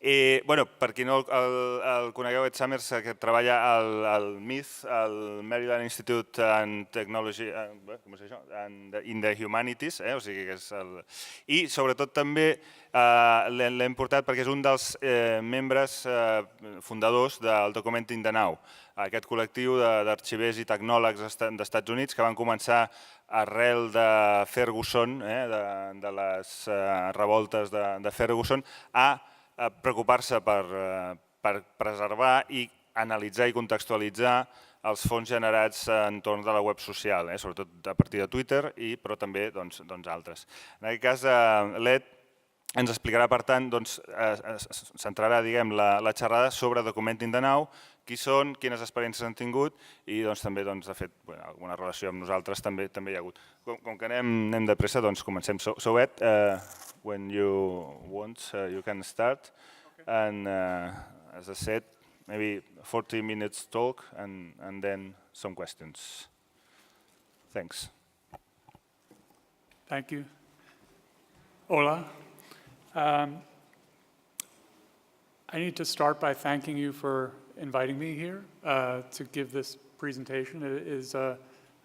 Bueno, per qui no el conegueu, Ed Summers, que treballa al MITH, al Maryland Institute and Technology, com es diu això? In the Humanities, o sigui que és el... I sobretot també l'hem portat perquè és un dels membres fundadors del Documenting the Now, aquest col·lectiu d'arxivers i tecnòlegs d'Estats Units que van començar arrel de Ferguson, de les revoltes de Ferguson, a preocupar-se per preservar i analitzar i contextualitzar els fons generats entorn de la web social, sobretot a partir de Twitter, però també altres. En aquest cas, l'Ed ens explicarà, per tant, centrarà la xerrada sobre Documenting the Now, qui són, quines experiències han tingut i també, de fet, alguna relació amb nosaltres també hi ha hagut. Com que anem de pressa, comencem. So Ed, when you want, you can start. And as I said, maybe 40 minutes talk and then some questions. Thanks. Thank you. Hola. I need to start by thanking you for inviting me here to give this presentation. It is a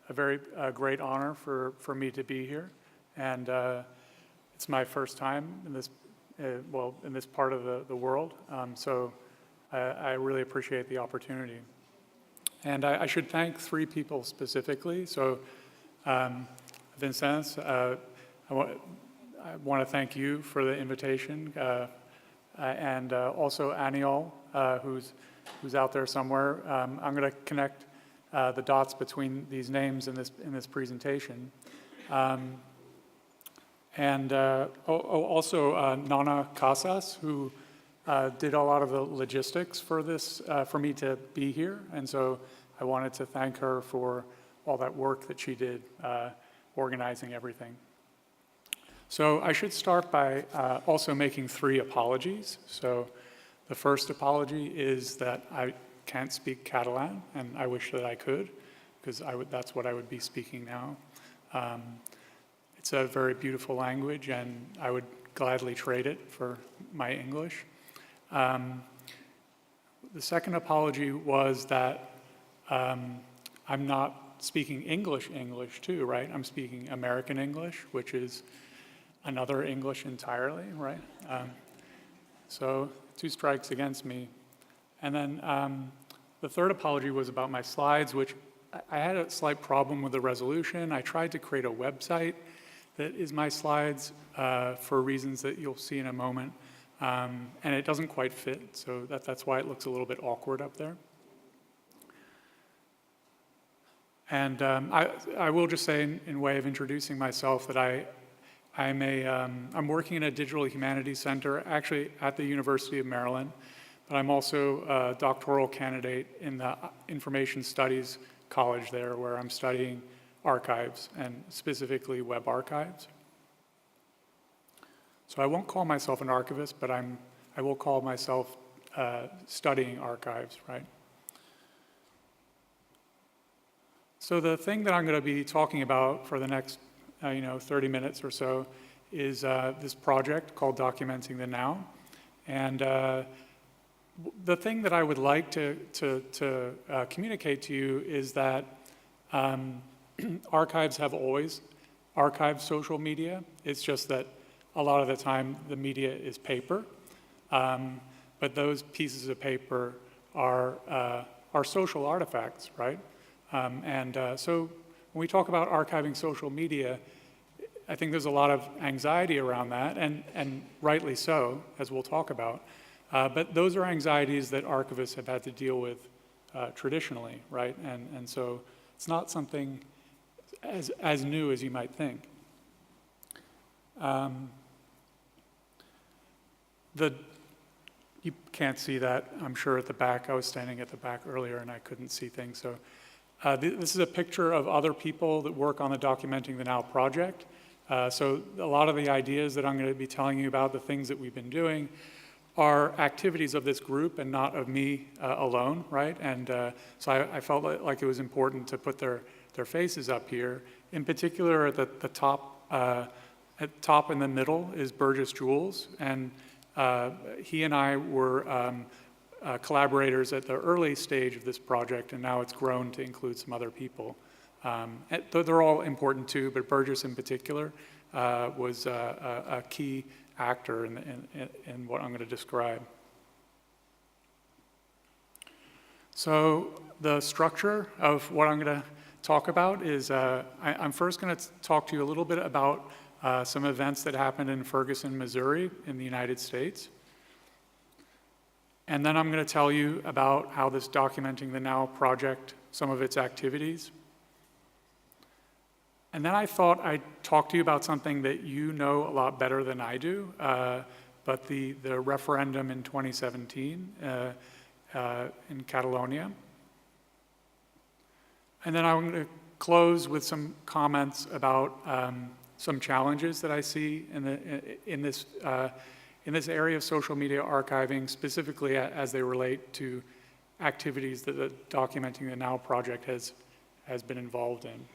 very great honor for me to be here, and it's my first time in this in this part of the world, so I really appreciate the opportunity. And I should thank three people specifically. So Vincent, I want to thank you for the invitation, and also Aniol, who's out there somewhere. I'm going to connect the dots between these names in this presentation. And also Nana Casas, who did a lot of the logistics for this, for me to be here. And so I wanted to thank her for all that work that she did organizing everything. So I should start by also making three apologies. So the first apology is that I can't speak Catalan, and I wish that I could, because that's what I would be speaking now. It's a very beautiful language, and I would gladly trade it for my English. The second apology was that I'm not speaking English too, right? I'm speaking American English, which is another English entirely, right? So 2 strikes against me. And then the third apology was about my slides, which I had a slight problem with the resolution. I tried to create a website that is my slides for reasons that you'll see in a moment. And it doesn't quite fit, so that's why it looks a little bit awkward up there. And I will just say, in way of introducing myself, that I'm working in a digital humanities center, actually at the University of Maryland, but I'm also a doctoral candidate in the Information Studies College there, where I'm studying archives, and specifically web archives. So I won't call myself an archivist, but I will call myself studying archives, right? So the thing that I'm going to be talking about for the next 30 minutes or so is this project called Documenting the Now. And the thing that I would like to communicate to you is that archives have always archived social media. It's just that a lot of the time the media is paper, but those pieces of paper are social artifacts, right? So when we talk about archiving social media, I think there's a lot of anxiety around that, and rightly so, as we'll talk about. But those are anxieties that archivists have had to deal with traditionally, right? And so it's not something as new as you might think. You can't see that, I'm sure, at the back. I was standing at the back earlier and I couldn't see things. So this is a picture of other people that work on the Documenting the Now project. So a lot of the ideas that I'm going to be telling you about, the things that we've been doing, are activities of this group and not of me alone, right? And so I felt like it was important to put their faces up here. In particular, at the top in the middle is Burgess Jules, and He and I were collaborators at the early stage of this project, and now it's grown to include some other people. They're all important too, but Burgess in particular was a key actor in what I'm going to describe. So the structure of what I'm going to talk about is I'm first going to talk to you a little bit about some events that happened in Ferguson, Missouri in the United States. And then I'm going to tell you about how this Documenting the Now project, some of its activities. And then I thought I'd talk to you about something that you know a lot better than I do, but the referendum in 2017 in Catalonia. And then I'm going to close with some comments about some challenges that I see in this area of social media archiving, specifically as they relate to activities that the Documenting the Now project has been involved in.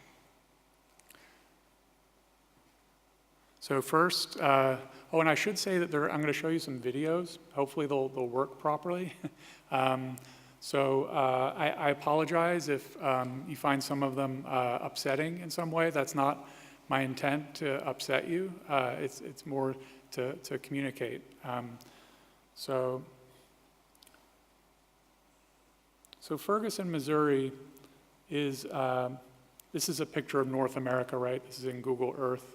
So first, oh, and I should say that I'm going to show you some videos. Hopefully they'll work properly. I apologize if you find some of them upsetting in some way. That's not my intent to upset you. It's more to communicate. So Ferguson, Missouri is, this is a picture of North America, right? This is in Google Earth.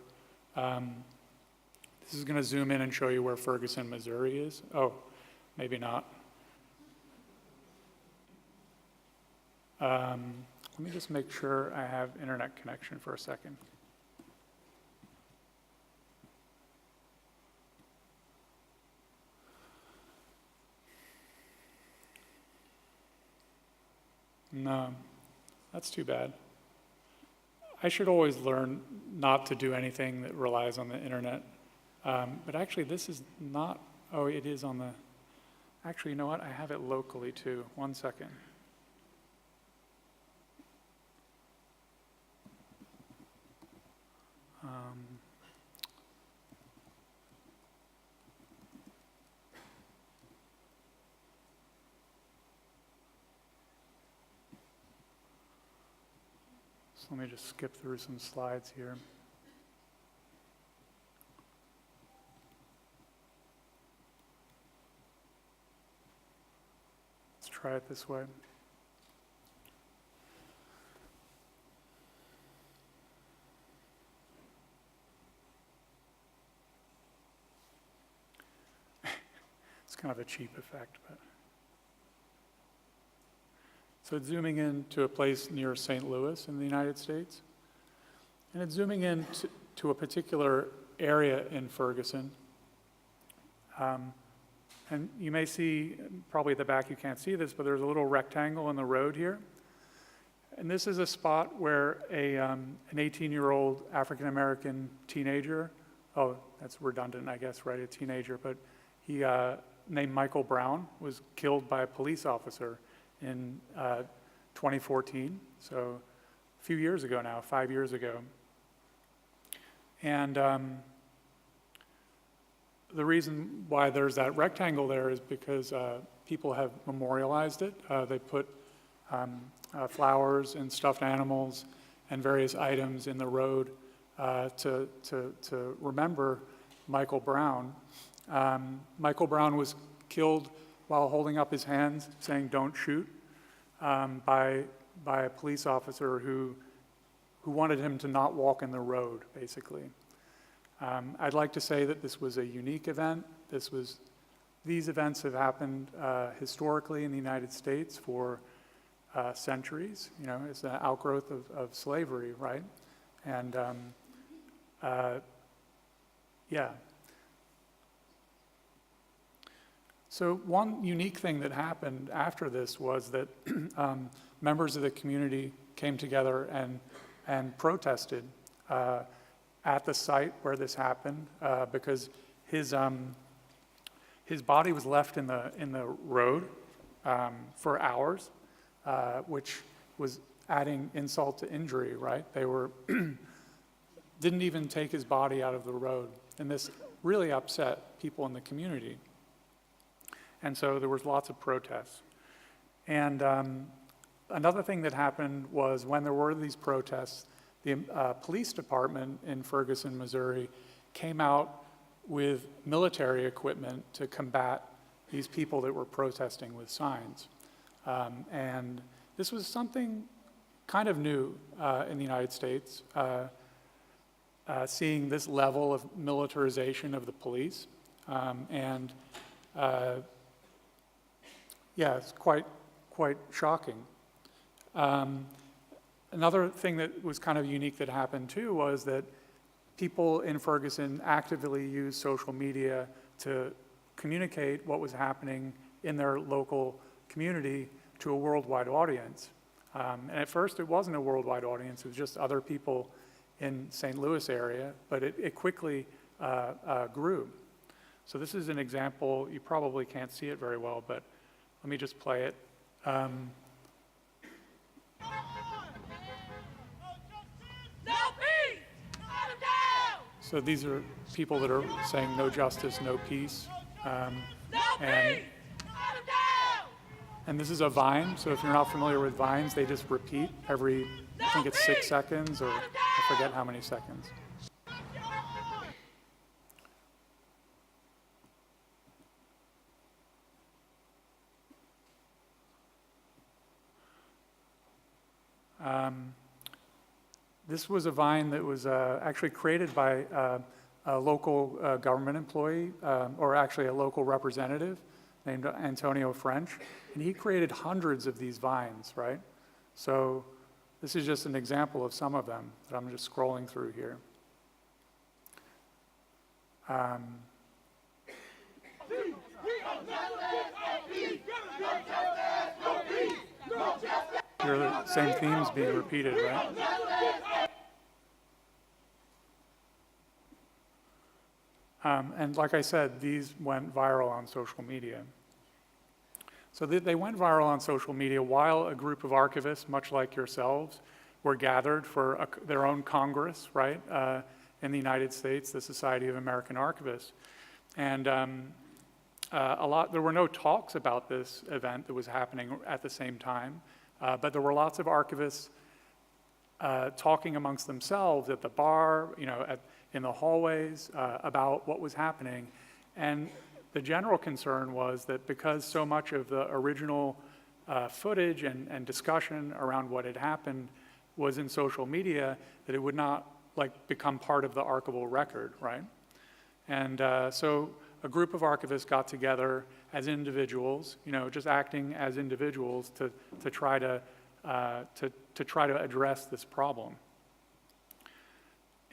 This is going to zoom in and show you where Ferguson, Missouri is. Oh, maybe not. Let me just make sure I have internet connection for a second. No, that's too bad. I should always learn not to do anything that relies on the internet. But actually, this is not, oh, it is on the, actually, you know what? I have it locally too. 1 second. So let me just skip through some slides here. Let's try it this way. It's kind of a cheap effect, but. So it's zooming in to a place near St. Louis in the United States. And it's zooming in to a particular area in Ferguson. And you may see, probably at the back you can't see this, but there's a little rectangle in the road here. And this is a spot where an 18-year-old African-American teenager, oh, that's redundant, I guess, right, a teenager, but he named Michael Brown was killed by a police officer in 2014, so a few years ago now, 5 years ago. And the reason why there's that rectangle there is because people have memorialized it. They put flowers and stuffed animals and various items in the road to remember Michael Brown. Michael Brown was killed while holding up his hands saying, "Don't shoot," by a police officer who wanted him to not walk in the road, basically. I'd like to say that this was a unique event. These events have happened historically in the United States for centuries. You know, it's an outgrowth of slavery, right? And yeah. So one unique thing that happened after this was that members of the community came together and protested at the site where this happened because his body was left in the road for hours, which was adding insult to injury, right? They were didn't even take his body out of the road, and this really upset people in the community. And so there was lots of protests. And another thing that happened was when there were these protests, the police department in Ferguson, Missouri, came out with military equipment to combat these people that were protesting with signs. And this was something kind of new in the United States, seeing this level of militarization of the police. Yeah, it's quite shocking. Another thing that was kind of unique that happened too was that people in Ferguson actively used social media to communicate what was happening in their local community to a worldwide audience. And at first it wasn't a worldwide audience, it was just other people in St. Louis area, but it quickly grew. So this is an example, you probably can't see it very well, but let me just play it. So these are people that are saying no justice, no peace. And this is a vine, so if you're not familiar with vines, they just repeat every, I think it's 6 seconds, or I forget how many seconds. This was a vine that was actually created by a local government employee, or actually a local representative named Antonio French, and he created hundreds of these vines, right? So this is just an example of some of them that I'm just scrolling through here. Here are the same themes being repeated, right? And like I said, these went viral on social media. So they went viral on social media while a group of archivists, much like yourselves, were gathered for their own Congress, right, in the United States, the Society of American Archivists. And there were no talks about this event that was happening at the same time, but there were lots of archivists talking amongst themselves at the bar, in the hallways about what was happening. And the general concern was that because so much of the original footage and discussion around what had happened was in social media, that it would not become part of the archival record, right? And so a group of archivists got together as individuals, just acting as individuals to try to address this problem.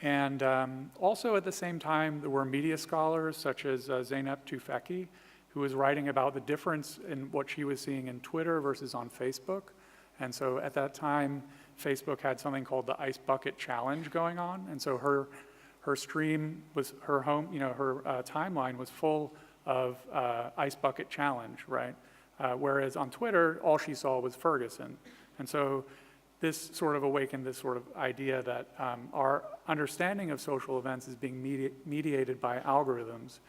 And also at the same time, there were media scholars such as Zeynep Tufekci, who was writing about the difference in what she was seeing in Twitter versus on Facebook. And so at that time, Facebook had something called the Ice Bucket Challenge going on. And so her stream was, her home, her timeline was full of Ice Bucket Challenge, right? Whereas on Twitter, all she saw was Ferguson. And so this sort of awakened this sort of idea that our understanding of social events is being mediated by algorithms,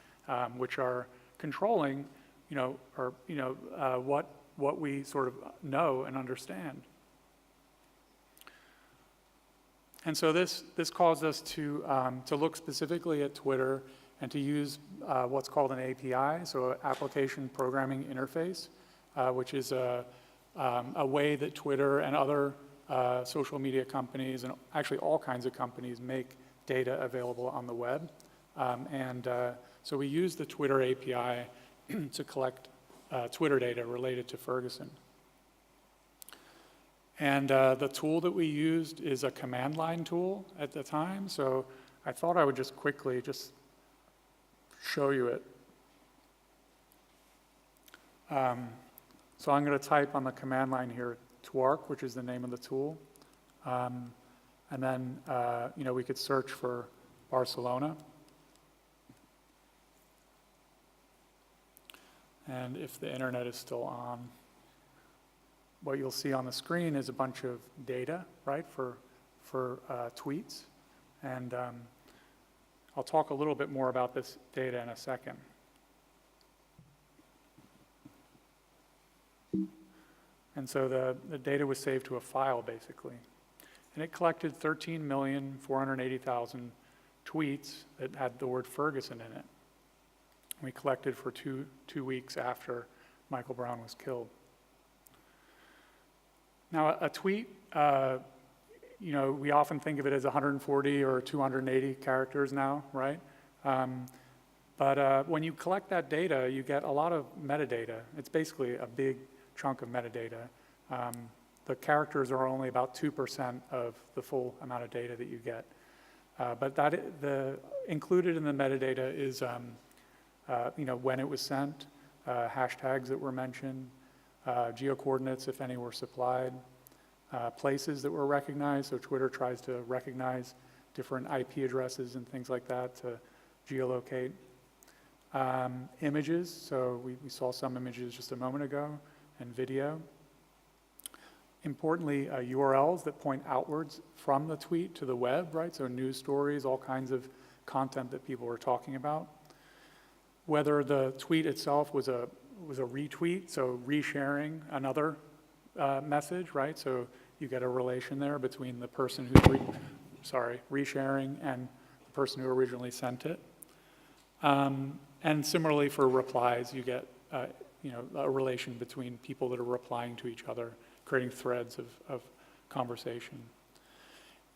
which are controlling, what we sort of know and understand. And so this caused us to look specifically at Twitter and to use what's called an API, so Application Programming Interface, which is a way that Twitter and other social media companies, and actually all kinds of companies, make data available on the web. So we use the Twitter API to collect Twitter data related to Ferguson. And the tool that we used is a command line tool at the time, so I thought I would just quickly show you it. So I'm going to type on the command line here, Twark, which is the name of the tool. And then, we could search for Barcelona. And if the internet is still on, what you'll see on the screen is a bunch of data, right, for tweets. And I'll talk a little bit more about this data in a second. And so the data was saved to a file, basically. And it collected 13,480,000 tweets that had the word Ferguson in it. We collected for two weeks after Michael Brown was killed. Now, a tweet, we often think of it as 140 or 280 characters now, right? But when you collect that data, you get a lot of metadata. It's basically a big chunk of metadata. The characters are only about 2% of the full amount of data that you get. But included in the metadata is when it was sent, hashtags that were mentioned, geocoordinates, if any were supplied, places that were recognized. So Twitter tries to recognize different IP addresses and things like that to geolocate. Images, so we saw some images just a moment ago, and video. Importantly, URLs that point outwards from the tweet to the web, right? So news stories, all kinds of content that people were talking about. Whether the tweet itself was a retweet, so resharing another message, right? So you get a relation there between the person who's resharing and the person who originally sent it. And similarly for replies, you get a relation between people that are replying to each other, creating threads of conversation.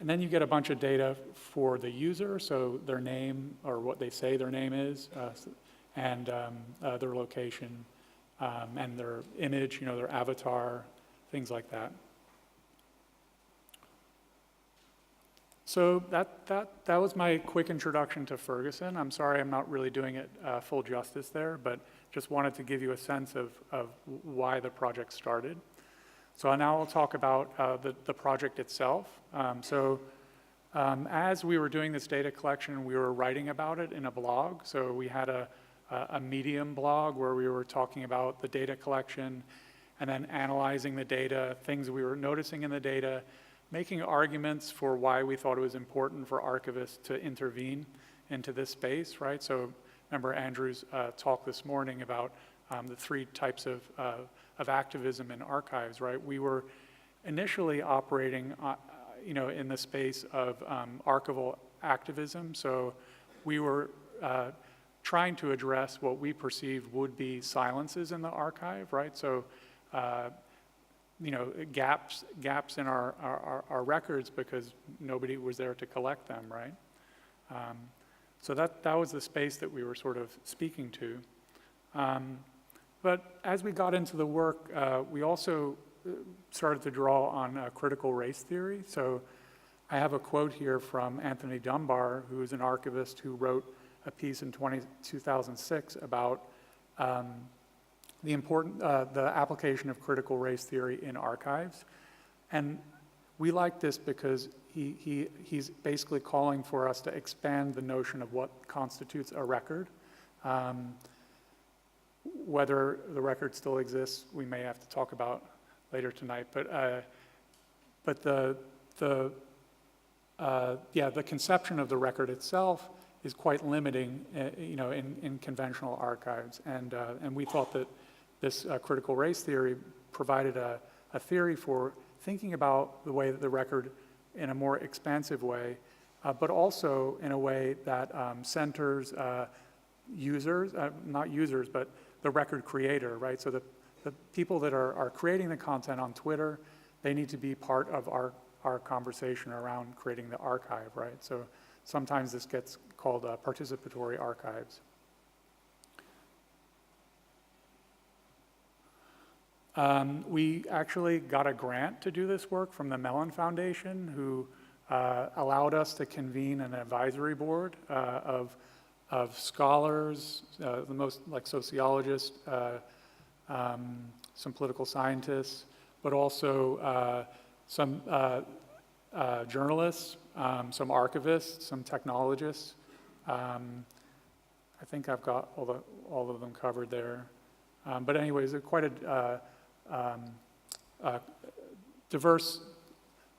And then you get a bunch of data for the user, so their name or what they say their name is, and their location, and their image, their avatar, things like that. So that was my quick introduction to Ferguson. I'm sorry I'm not really doing it full justice there, but just wanted to give you a sense of why the project started. So now I'll talk about the project itself. As we were doing this data collection, we were writing about it in a blog. So we had a Medium blog where we were talking about the data collection and then analyzing the data, things we were noticing in the data, making arguments for why we thought it was important for archivists to intervene into this space, right? So remember Andrew's talk this morning about the three types of activism in archives, right? We were initially operating, in the space of archival activism. So we were trying to address what we perceived would be silences in the archive, right? So, gaps in our records because nobody was there to collect them, right? So that was the space that we were sort of speaking to. But as we got into the work, we also started to draw on critical race theory. So I have a quote here from Anthony Dunbar, who is an archivist who wrote a piece in 2006 about the application of critical race theory in archives. And we like this because he's basically calling for us to expand the notion of what constitutes a record. Whether the record still exists, we may have to talk about later tonight. But the conception of the record itself is quite limiting, in conventional archives. And we thought that this critical race theory provided a theory for thinking about the way that the record in a more expansive way, but also in a way that centers users, not users, but the record creator, right? So the people that are creating the content on Twitter, they need to be part of our conversation around creating the archive, right? So sometimes this gets called participatory archives. We actually got a grant to do this work from the Mellon Foundation, who allowed us to convene an advisory board of scholars, the most like sociologists, some political scientists, but also some journalists, some archivists, some technologists. I think I've got all of them covered there. But anyways, quite a diverse,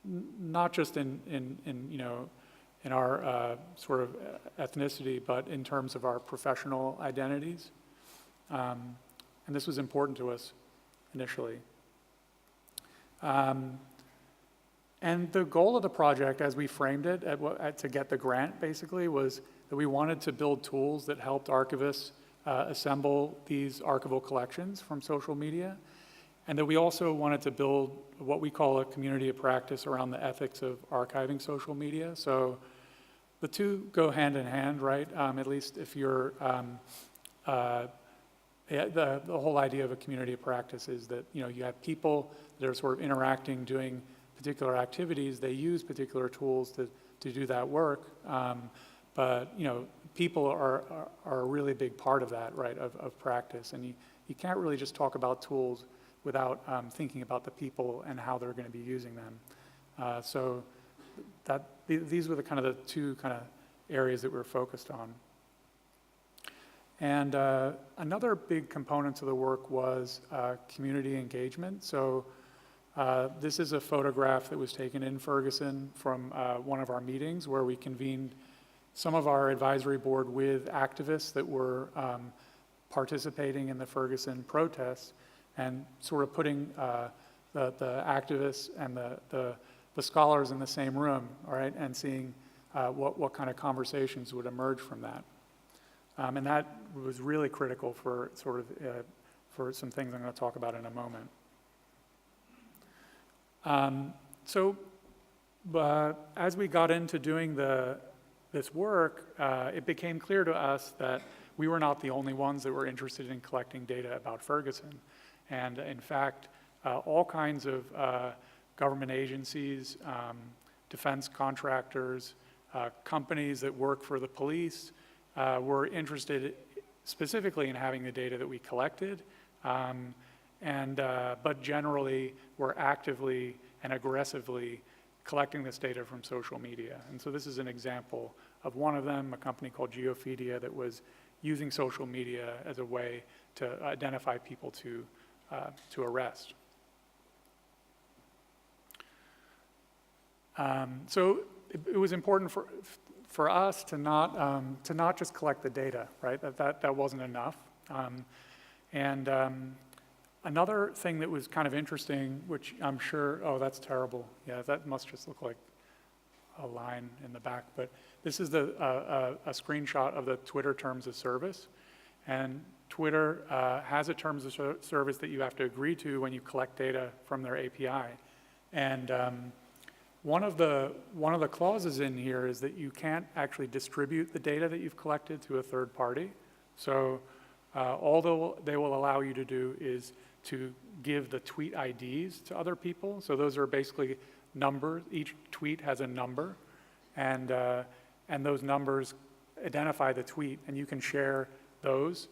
not just in our sort of ethnicity, but in terms of our professional identities. And this was important to us initially. And the goal of the project, as we framed it to get the grant, basically, was that we wanted to build tools that helped archivists assemble these archival collections from social media, and that we also wanted to build what we call a community of practice around the ethics of archiving social media. So the two go hand in hand, right? At least if you're, the whole idea of a community of practice is that, you have people that are sort of interacting, doing particular activities. They use particular tools to do that work. But, people are a really big part of that, right, of practice. And you can't really just talk about tools without thinking about the people and how they're going to be using them. So these were the two areas that we're focused on. And another big component to the work was community engagement. So this is a photograph that was taken in Ferguson from one of our meetings where we convened some of our advisory board with activists that were participating in the Ferguson protests, and sort of putting the activists and the scholars in the same room, all right, and seeing what kind of conversations would emerge from that. And that was really critical for for some things I'm going to talk about in a moment. As we got into doing this work, it became clear to us that we were not the only ones that were interested in collecting data about Ferguson. And in fact, all kinds of government agencies, defense contractors, companies that work for the police were interested specifically in having the data that we collected, but generally were actively and aggressively collecting this data from social media. And so this is an example of one of them, a company called Geophedia that was using social media as a way to identify people to arrest. So it was important for us to not just collect the data, right? That wasn't enough. Another thing that was kind of interesting, which I'm sure, oh, that's terrible. Yeah, that must just look like a line in the back. But this is a screenshot of the Twitter terms of service. And Twitter has a terms of service that you have to agree to when you collect data from their API. And one of the clauses in here is that you can't actually distribute the data that you've collected to a third party. So all they will allow you to do is to give the tweet IDs to other people. So those are basically numbers. Each tweet has a number, and those numbers identify the tweet, and you can share those.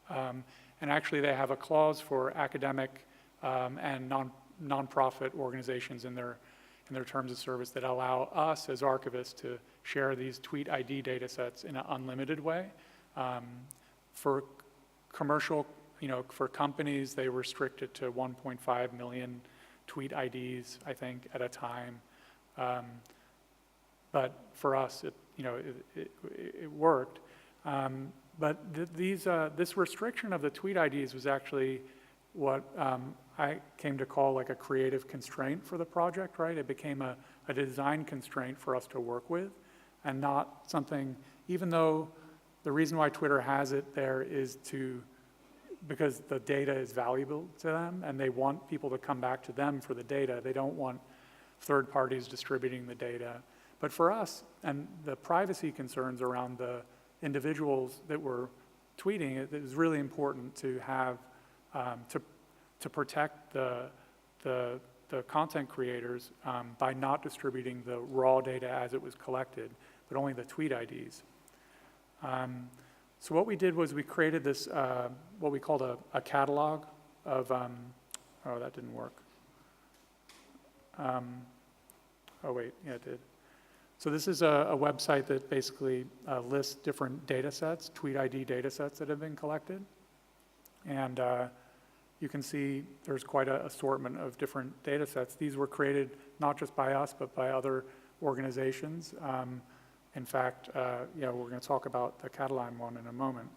And actually, they have a clause for academic and nonprofit organizations in their terms of service that allow us as archivists to share these tweet ID data sets in an unlimited way. For commercial, for companies, they restrict it to 1.5 million tweet IDs, I think, at a time. But for us, it worked. But this restriction of the tweet IDs was actually what I came to call like a creative constraint for the project, right? It became a design constraint for us to work with, and not something, even though the reason why Twitter has it there is because the data is valuable to them, and they want people to come back to them for the data. They don't want third parties distributing the data. But for us, and the privacy concerns around the individuals that were tweeting, it was really important to have, to protect the content creators by not distributing the raw data as it was collected, but only the tweet IDs. So what we did was we created this, what we called a catalog of, oh, that didn't work. Oh, wait, yeah, it did. So this is a website that basically lists different data sets, tweet ID data sets that have been collected. And you can see there's quite an assortment of different data sets. These were created not just by us, but by other organizations. In fact, we're going to talk about the Catalan one in a moment.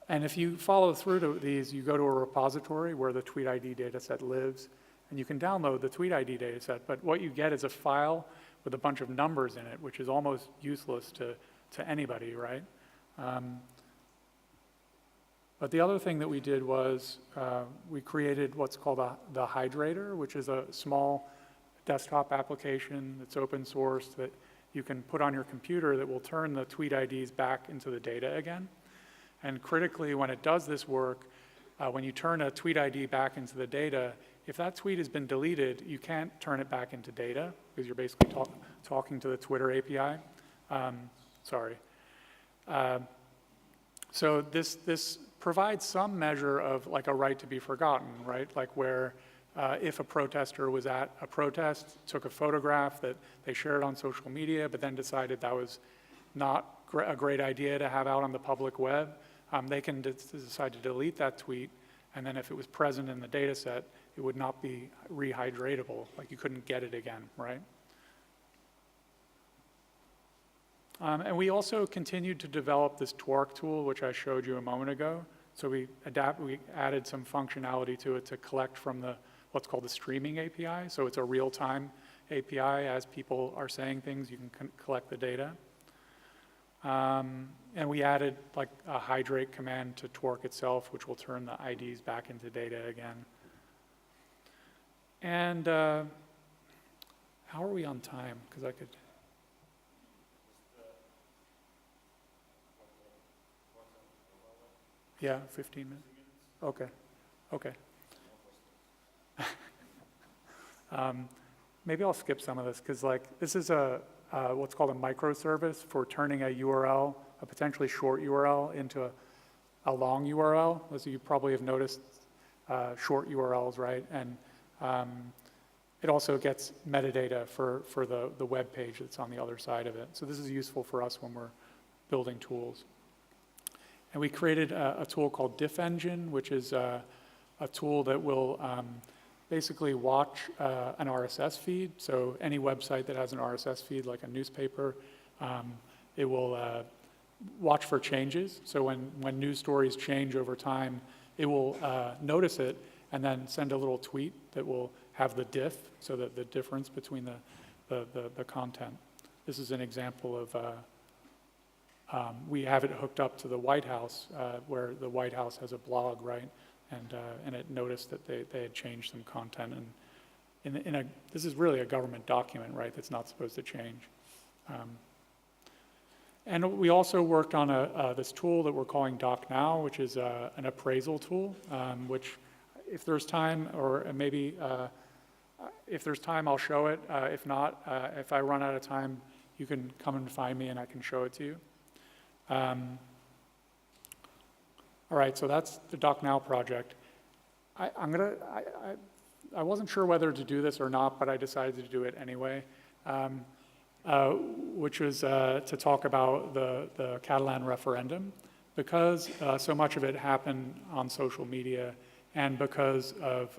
And if you follow through to these, you go to a repository where the tweet ID data set lives, and you can download the tweet ID data set, but what you get is a file with a bunch of numbers in it, which is almost useless to anybody, right? But the other thing that we did was we created what's called the Hydrator, which is a small desktop application that's open source that you can put on your computer that will turn the tweet IDs back into the data again. And critically, when it does this work, when you turn a tweet ID back into the data, if that tweet has been deleted, you can't turn it back into data because you're basically talking to the Twitter API. So this provides some measure of like a right to be forgotten, right? Like where if a protester was at a protest, took a photograph that they shared on social media, but then decided that was not a great idea to have out on the public web, they can decide to delete that tweet, and then if it was present in the data set, it would not be rehydratable, like you couldn't get it again, right? And we also continued to develop this Twerk tool, which I showed you a moment ago. So we added some functionality to it to collect from what's called the streaming API. So it's a real-time API. As people are saying things, you can collect the data. And we added like a hydrate command to Twerk itself, which will turn the IDs back into data again. And how are we on time? Because I could... Yeah, 15 minutes. Okay, okay. Maybe I'll skip some of this because like this is what's called a microservice for turning a URL, a potentially short URL, into a long URL. As you probably have noticed, short URLs, right? And it also gets metadata for the web page that's on the other side of it. So this is useful for us when we're building tools. And we created a tool called Diff Engine, which is a tool that will basically watch an RSS feed. So any website that has an RSS feed, like a newspaper, it will watch for changes. So when news stories change over time, it will notice it and then send a little tweet that will have the diff, so that the difference between the content. This is an example of we have it hooked up to the White House, where the White House has a blog, right? And it noticed that they had changed some content. And this is really a government document, right? That's not supposed to change. And we also worked on this tool that we're calling DocNow, which is an appraisal tool, which if there's time, or maybe if there's time, I'll show it. If not, if I run out of time, you can come and find me and I can show it to you. All right, so that's the DocNow project. I wasn't sure whether to do this or not, but I decided to do it anyway, which was to talk about the Catalan Referendum, because so much of it happened on social media and because of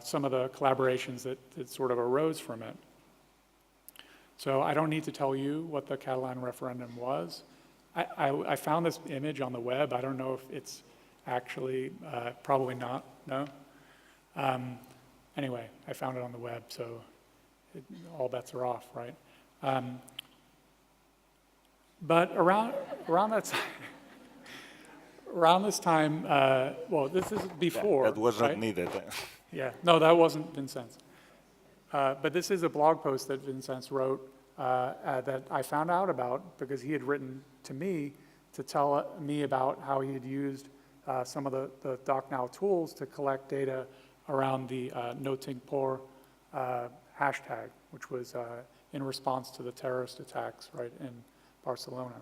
some of the collaborations that sort of arose from it. So I don't need to tell you what the Catalan Referendum was. I found this image on the web. I don't know if it's actually, probably not, no. Anyway, I found it on the web, so all bets are off, right? But around that time, this time, well, this is before. Yeah, that wasn't right? needed. Yeah, no, that wasn't Vincenz. But this is a blog post that Vincenz wrote that I found out about because he had written to me to tell me about how he had used some of the DocNow tools to collect data around the No Think Por hashtag, which was in response to the terrorist attacks right in Barcelona.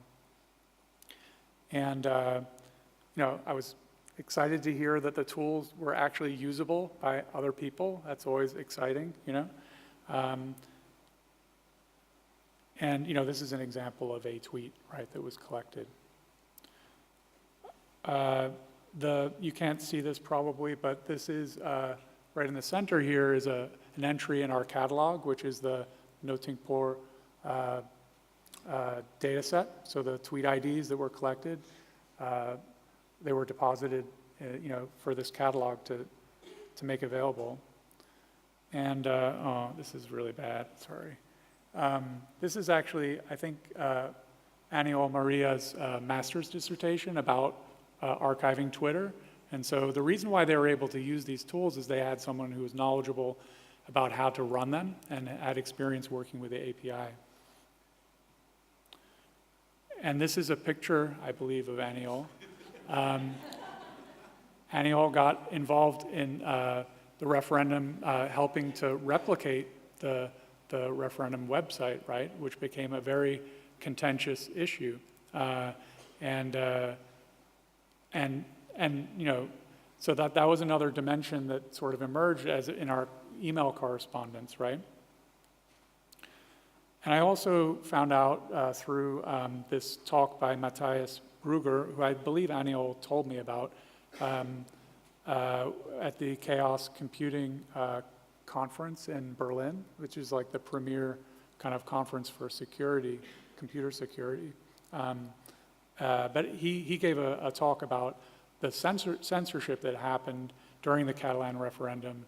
And you know, I was excited to hear that the tools were actually usable by other people. That's always exciting, you know. And you know, this is an example of a tweet, right, that was collected. You can't see this probably, but this is right in the center here is an entry in our catalog, which is the No Think Por data set. So the tweet IDs that were collected. they were deposited, for this catalog to make available. And, oh, this is really bad, sorry. This is actually, I think, Aniol Maria's master's dissertation about archiving Twitter. And so the reason why they were able to use these tools is they had someone who was knowledgeable about how to run them and had experience working with the API. And this is a picture, I believe, of Aniol. Aniol got involved in the referendum, helping to replicate the referendum website, right, which became a very contentious issue. So that was another dimension that sort of emerged as in our email correspondence, right? And I also found out through this talk by Matthias Brugger, who I believe Aniol told me about, at the Chaos Computing conference in Berlin, which is like the premier kind of conference for security, computer security. But he gave a talk about the censorship that happened during the Catalan referendum,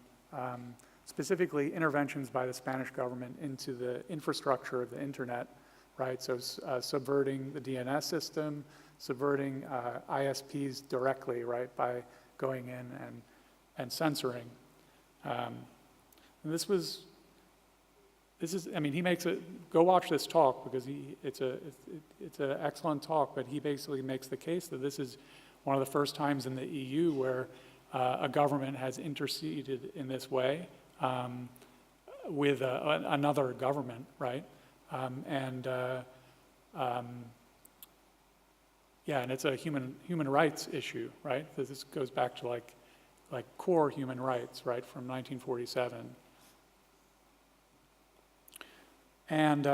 specifically interventions by the Spanish government into the infrastructure of the internet, right? So subverting the DNS system, subverting ISPs directly, right, by going in and censoring. And this is, I mean, he makes it, go watch this talk because it's an excellent talk, but he basically makes the case that this is one of the first times in the EU where a government has interceded in this way with another government, right? Yeah, and it's a human rights issue, right? This goes back to like core human rights, right, from 1947. And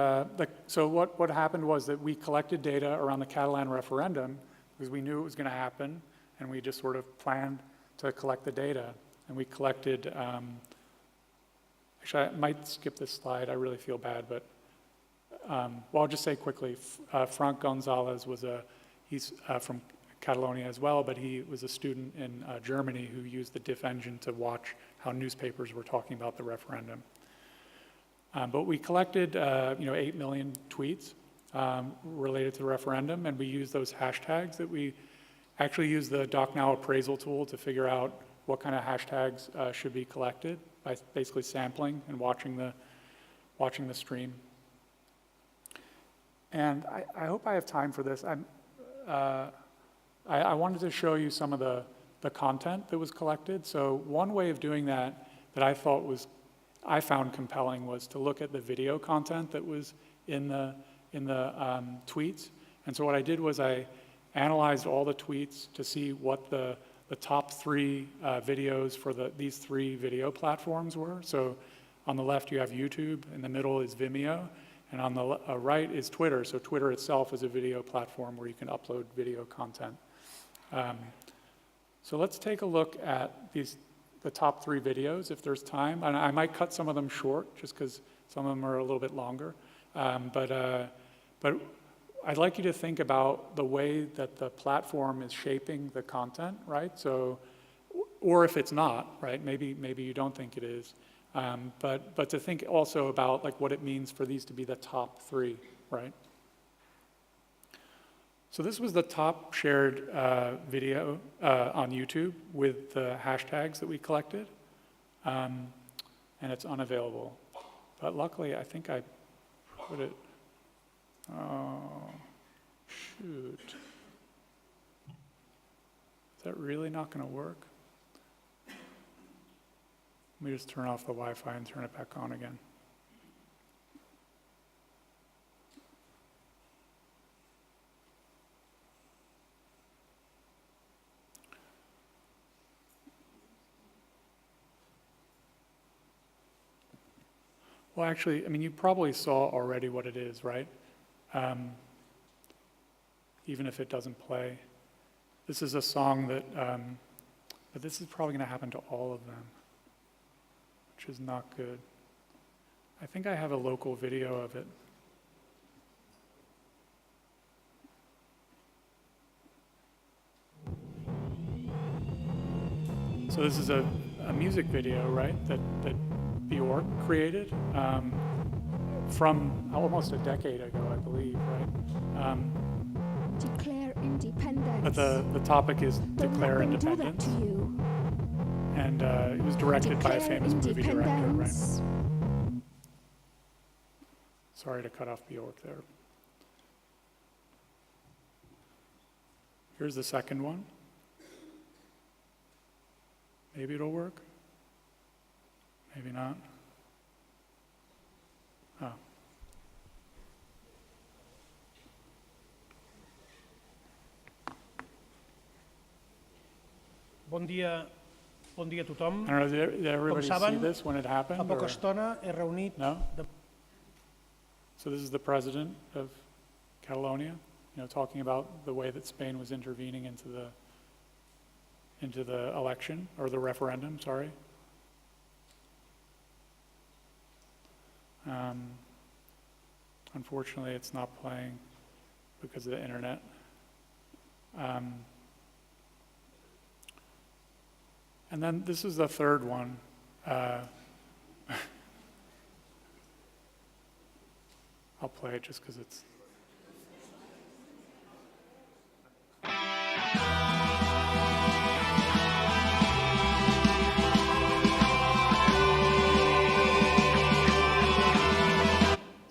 so what happened was that we collected data around the Catalan referendum because we knew it was going to happen, and we just sort of planned to collect the data. And we collected, actually I might skip this slide, I really feel bad, but well, I'll just say quickly, Frank Gonzalez he's from Catalonia as well, but he was a student in Germany who used the diff engine to watch how newspapers were talking about the referendum. But we collected 8 million tweets related to the referendum, and we used those hashtags that we actually used the DocNow appraisal tool to figure out what kind of hashtags should be collected by basically sampling and watching the stream. And I hope I have time for this. I wanted to show you some of the content that was collected. So one way of doing that I found compelling was to look at the video content that was in the tweets. And so what I did was I analyzed all the tweets to see what the top 3 videos for these 3 video platforms were. So on the left you have YouTube, in the middle is Vimeo, and on the right is Twitter. So Twitter itself is a video platform where you can upload video content. So let's take a look at the top 3 videos if there's time. And I might cut some of them short just because some of them are a little bit longer. But I'd like you to think about the way that the platform is shaping the content, right? So, or if it's not, right? Maybe you don't think it is. But to think also about like what it means for these to be the top 3, right? So this was the top shared video on YouTube with the hashtags that we collected, and it's unavailable. But luckily, I think I put it, oh, shoot. Is that really not going to work? Let me just turn off the Wi-Fi and turn it back on again. Well, actually, I mean, you probably saw already what it is, right? Even if it doesn't play. This is a song that, but this is probably going to happen to all of them, which is not good. I think I have a local video of it. So this is a music video, right, that Bjork created from almost a decade ago, I believe, right? Declare independence. But the topic is Don't Declare let them do that Independence. to you. And it was directed by a Declare famous movie director, right? independence. Sorry to cut off Bjork there. Here's the second one. Maybe it'll work. Maybe not. Oh. Bon dia a tothom. I don't know, did everybody see saben, this when it happened? Fa poca or- estona he reunit... No? So this is the president of Catalonia, talking about the way that Spain was intervening into the election, or the referendum, sorry. Unfortunately, it's not playing because of the internet. And then this is the third one. I'll play it just because it's...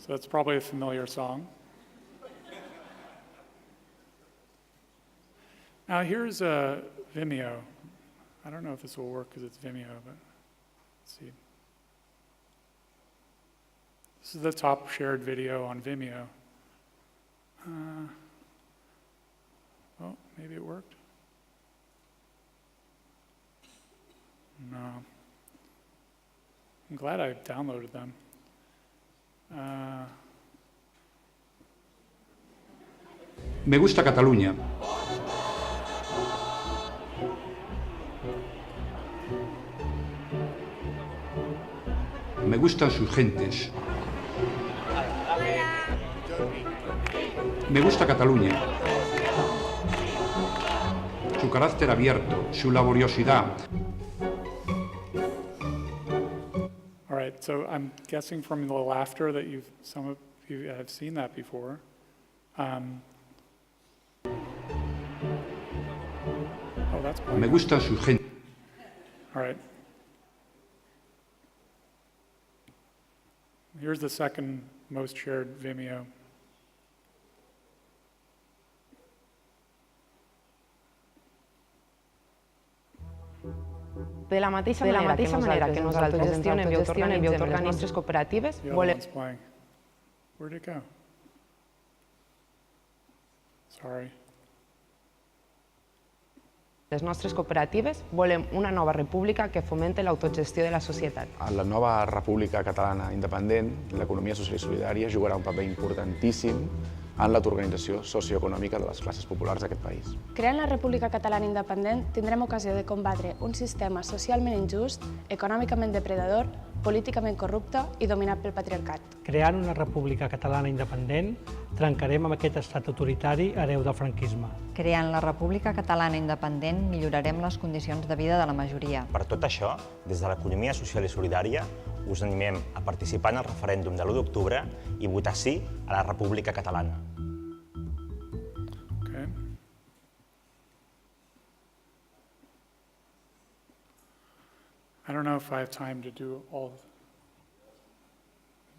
So it's probably a familiar song. Now here's Vimeo. I don't know if this will work because it's Vimeo, but let's see. This is the top shared video on Vimeo. Oh, maybe it worked. No. I'm glad I downloaded them. Me gusta Cataluña. Me gustan sus gentes. Me gusta Cataluña. Su carácter abierto, su laboriosidad. All right, so I'm guessing from the laughter that some of you have seen that before. Oh, that's playing. Me gustan sus gentes. All right. Here's the second most shared Vimeo. De la mateixa manera que nosaltres ens autogestionem i autorganem les nostres cooperatives, The other volem... one's playing. Where'd it go? Sorry. Les nostres cooperatives volem una nova república que fomente l'autogestió de la societat. A la nova república catalana independent, l'economia social i solidària jugarà un paper importantíssim en l'autoorganització socioeconòmica de les classes populars d'aquest país. Creant la República Catalana Independent tindrem ocasió de combatre un sistema socialment injust, econòmicament depredador, políticament corrupte i dominat pel patriarcat. Creant una república catalana independent, trencarem amb aquest estat autoritari hereu del franquisme. Creant la República Catalana Independent millorarem les condicions de vida de la majoria. Per tot això, des de l'economia social i solidària, us animem a participar en el referèndum de l'1 d'octubre i votar sí a la República Catalana. Okay. I don't know if I have time to do all,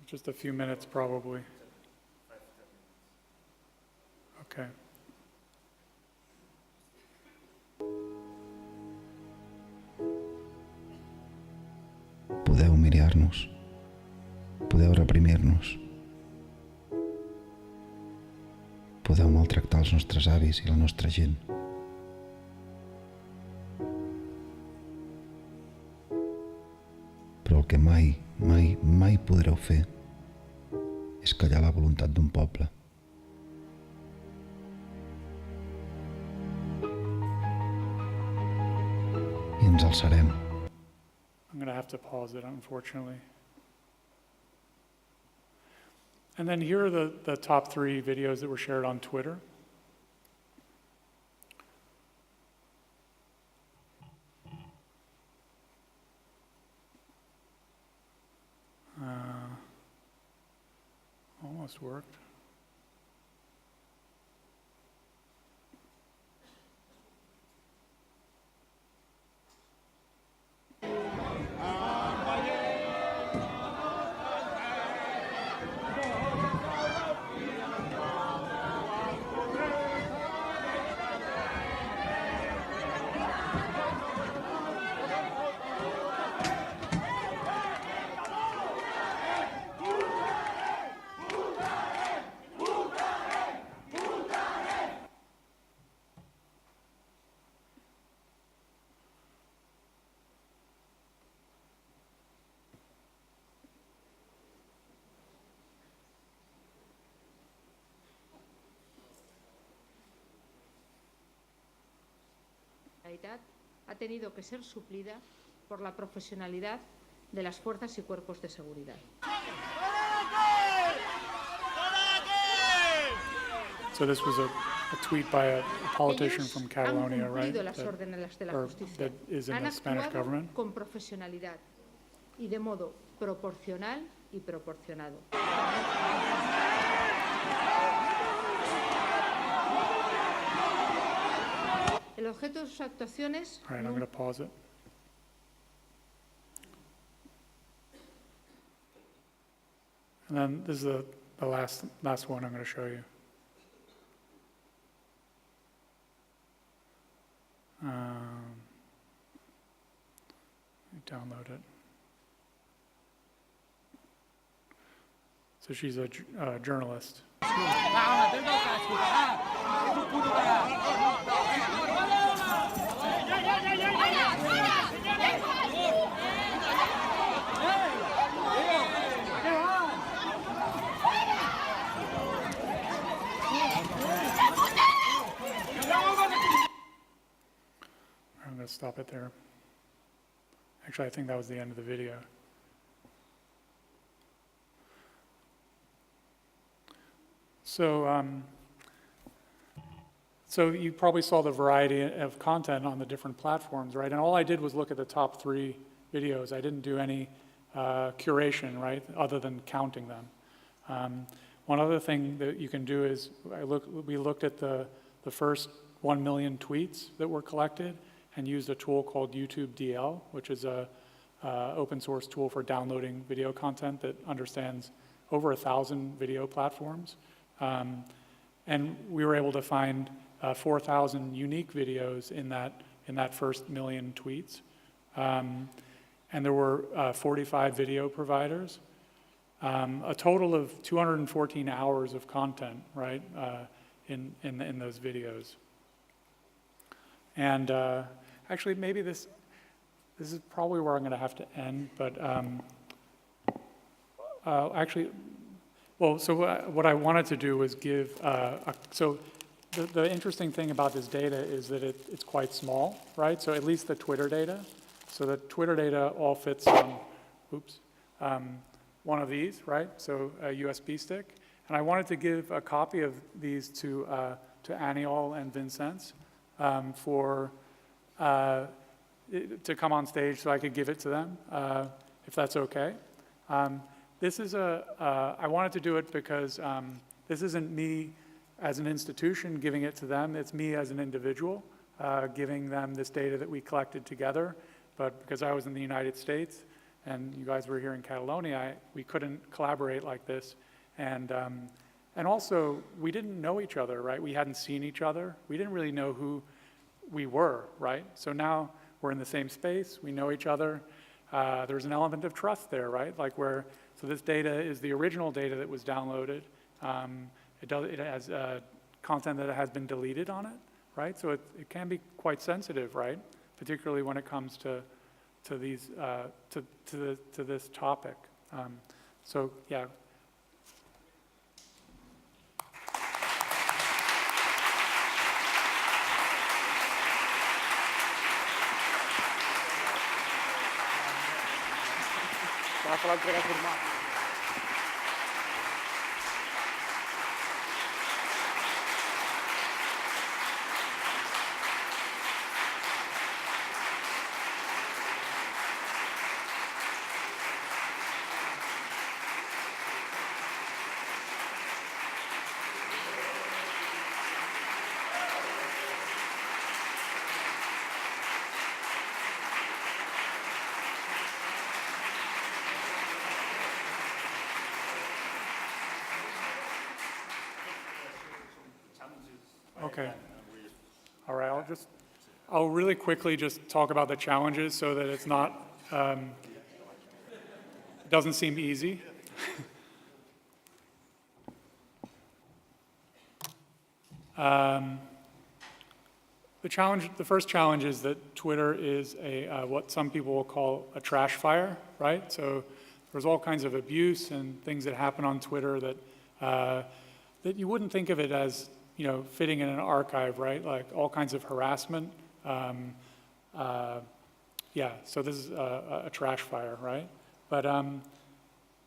just a few minutes probably. Okay. Podeu humiliar-nos, podeu reprimir-nos, podeu maltractar els nostres avis i la nostra gent. Però el que mai, mai, mai podreu fer és callar la voluntat d'un poble. I ens alçarem. I'm going to have to pause it, unfortunately. And then here are the top 3 videos that were shared on Twitter. almost worked. Ha tenido que ser suplida por la profesionalidad de las fuerzas y cuerpos de seguridad. So this was a tweet by a politician from Catalonia, Han right? cumplido las órdenes de la justicia. That is in Han the Spanish actuado government. con profesionalidad y de modo proporcional y proporcionado. El objeto de sus actuaciones... All right, I'm going to pause it. And then this is the last one I'm going to show you. Let me download it. So she's a journalist. I'm going to stop it there. Actually, I think that was the end of the video. So you probably saw the variety of content on the different platforms, right? And all I did was look at the top 3 videos. I didn't do any curation, right, other than counting them. One other thing that you can do is we looked at the first 1 million tweets that were collected and used a tool called YouTube DL, which is a open source tool for downloading video content that understands over 1,000 video platforms. And we were able to find 4,000 unique videos in that first million tweets. And there were 45 video providers, a total of 214 hours of content, right, in those videos. And actually, maybe this is probably where I'm going to have to end, but so what I wanted to do was give, so the interesting thing about this data is that it's quite small, right? So at least the Twitter data. So the Twitter data all fits on, one of these, right? So a USB stick. And I wanted to give a copy of these to Aniol and Vincenz to come on stage so I could give it to them, if that's okay. This is I wanted to do it because this isn't me as an institution giving it to them, it's me as an individual giving them this data that we collected together. But because I was in the United States and you guys were here in Catalonia, we couldn't collaborate like this. And also, we didn't know each other, right? We hadn't seen each other. We didn't really know who we were, right? So now we're in the same space, we know each other. There's an element of trust there, right? So this data is the original data that was downloaded. It has content that has been deleted on it, right? So it can be quite sensitive, right? Particularly when it comes to these to this topic. So yeah. La entrega formal. Okay. All right, I'll really quickly just talk about the challenges so that it's not, it doesn't seem easy. The first challenge is that Twitter is what some people will call a trash fire, right? So there's all kinds of abuse and things that happen on Twitter that that you wouldn't think of it as, fitting in an archive, right? Like all kinds of harassment. Yeah, so this is a trash fire, right? But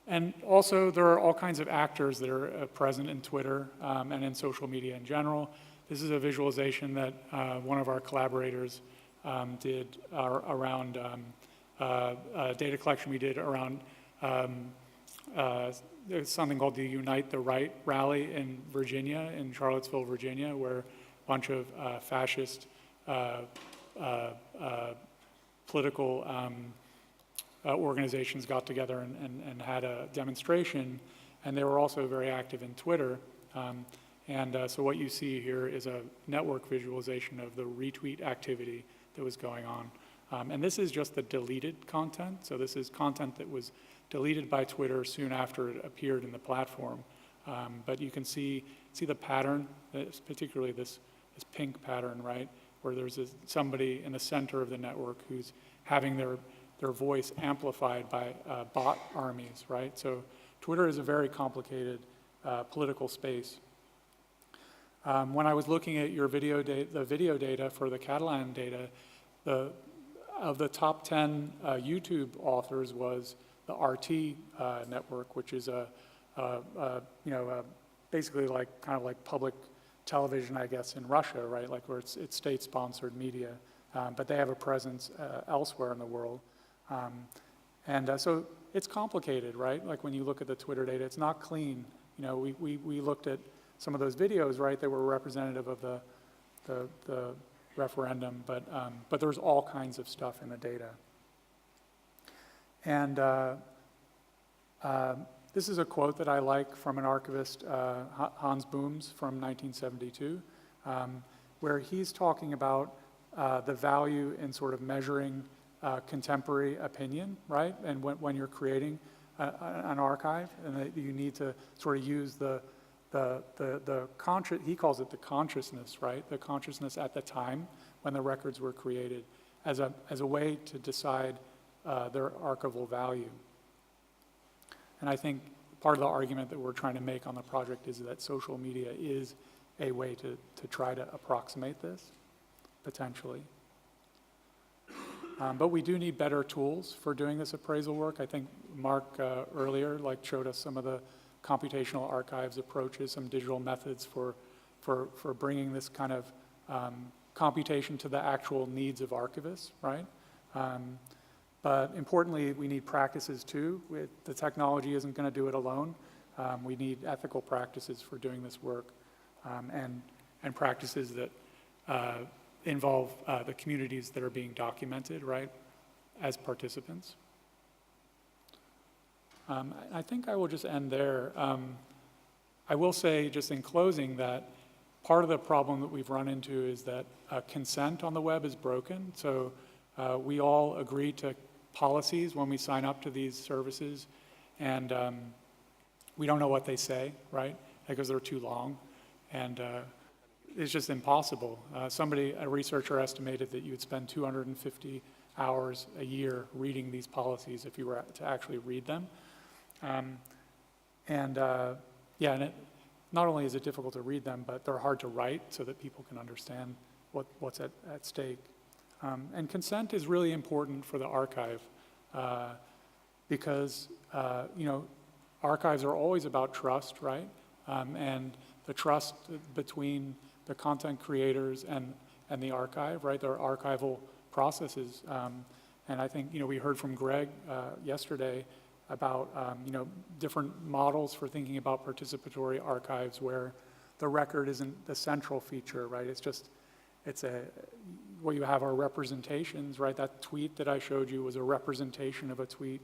and also there are all kinds of actors that are present in Twitter and in social media in general. This is a visualization that one of our collaborators did around data collection we did around there's something called the Unite the Right rally in Virginia, in Charlottesville, Virginia, where a bunch of fascist political organizations got together and had a demonstration, and they were also very active in Twitter. So what you see here is a network visualization of the retweet activity that was going on. And this is just the deleted content. So this is content that was deleted by Twitter soon after it appeared in the platform. But you can see the pattern, particularly this pink pattern, right? Where there's somebody in the center of the network who's having their voice amplified by bot armies, right? So Twitter is a very complicated political space. When I was looking at your the video data for the Catalan data, of the top 10 YouTube authors was the RT network, which is basically kind of like public television, I guess, in Russia, right? Like where it's state-sponsored media, but they have a presence elsewhere in the world. So it's complicated, right? Like when you look at the Twitter data, it's not clean. We looked at some of those videos, right? They were representative of the referendum, but there's all kinds of stuff in the data. And this is a quote that I like from an archivist, Hans Booms, from 1972, where he's talking about the value in sort of measuring contemporary opinion, right? And when you're creating an archive, and that you need to sort of use he calls it the consciousness, right? The consciousness at the time when the records were created as a way to decide their archival value. And I think part of the argument that we're trying to make on the project is that social media is a way to try to approximate this, potentially. But we do need better tools for doing this appraisal work. I think Mark earlier showed us some of the computational archives approaches, some digital methods for bringing this kind of computation to the actual needs of archivists, right? But importantly, we need practices too. The technology isn't going to do it alone. We need ethical practices for doing this work, and practices that involve the communities that are being documented, right, as participants. I think I will just end there. I will say just in closing that part of the problem that we've run into is that consent on the web is broken. So we all agree to policies when we sign up to these services, and we don't know what they say, right, because they're too long, and it's just impossible. A researcher estimated that you'd spend 250 hours a year reading these policies if you were to actually read them. And not only is it difficult to read them, but they're hard to write so that people can understand what's at stake. And consent is really important for the archive because, archives are always about trust, right? And the trust between the content creators and the archive, right? There are archival processes. And I think, we heard from Greg yesterday about, different models for thinking about participatory archives where the record isn't the central feature, right? What you have are representations, right? That tweet that I showed you was a representation of a tweet.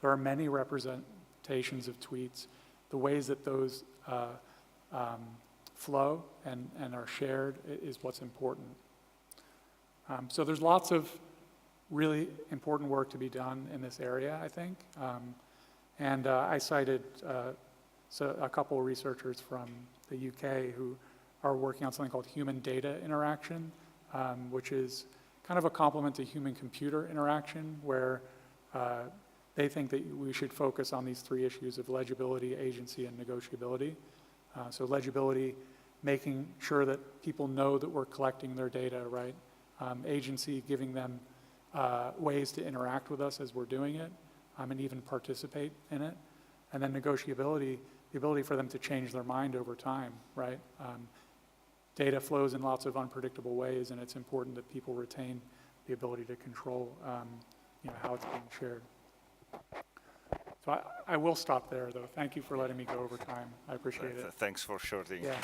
There are many representations of tweets. The ways that those flow and are shared is what's important. So there's lots of really important work to be done in this area, I think. And I cited a couple of researchers from the UK who are working on something called human data interaction, which is kind of a complement to human-computer interaction, where they think that we should focus on these three issues of legibility, agency, and negotiability. So legibility, making sure that people know that we're collecting their data, right? Agency, giving them ways to interact with us as we're doing it, and even participate in it. And then negotiability, the ability for them to change their mind over time, right? Data flows in lots of unpredictable ways, and it's important that people retain the ability to control how it's being shared. So I will stop there, though. Thank you for letting me go over time. I appreciate it. Thanks for shorting. Yeah.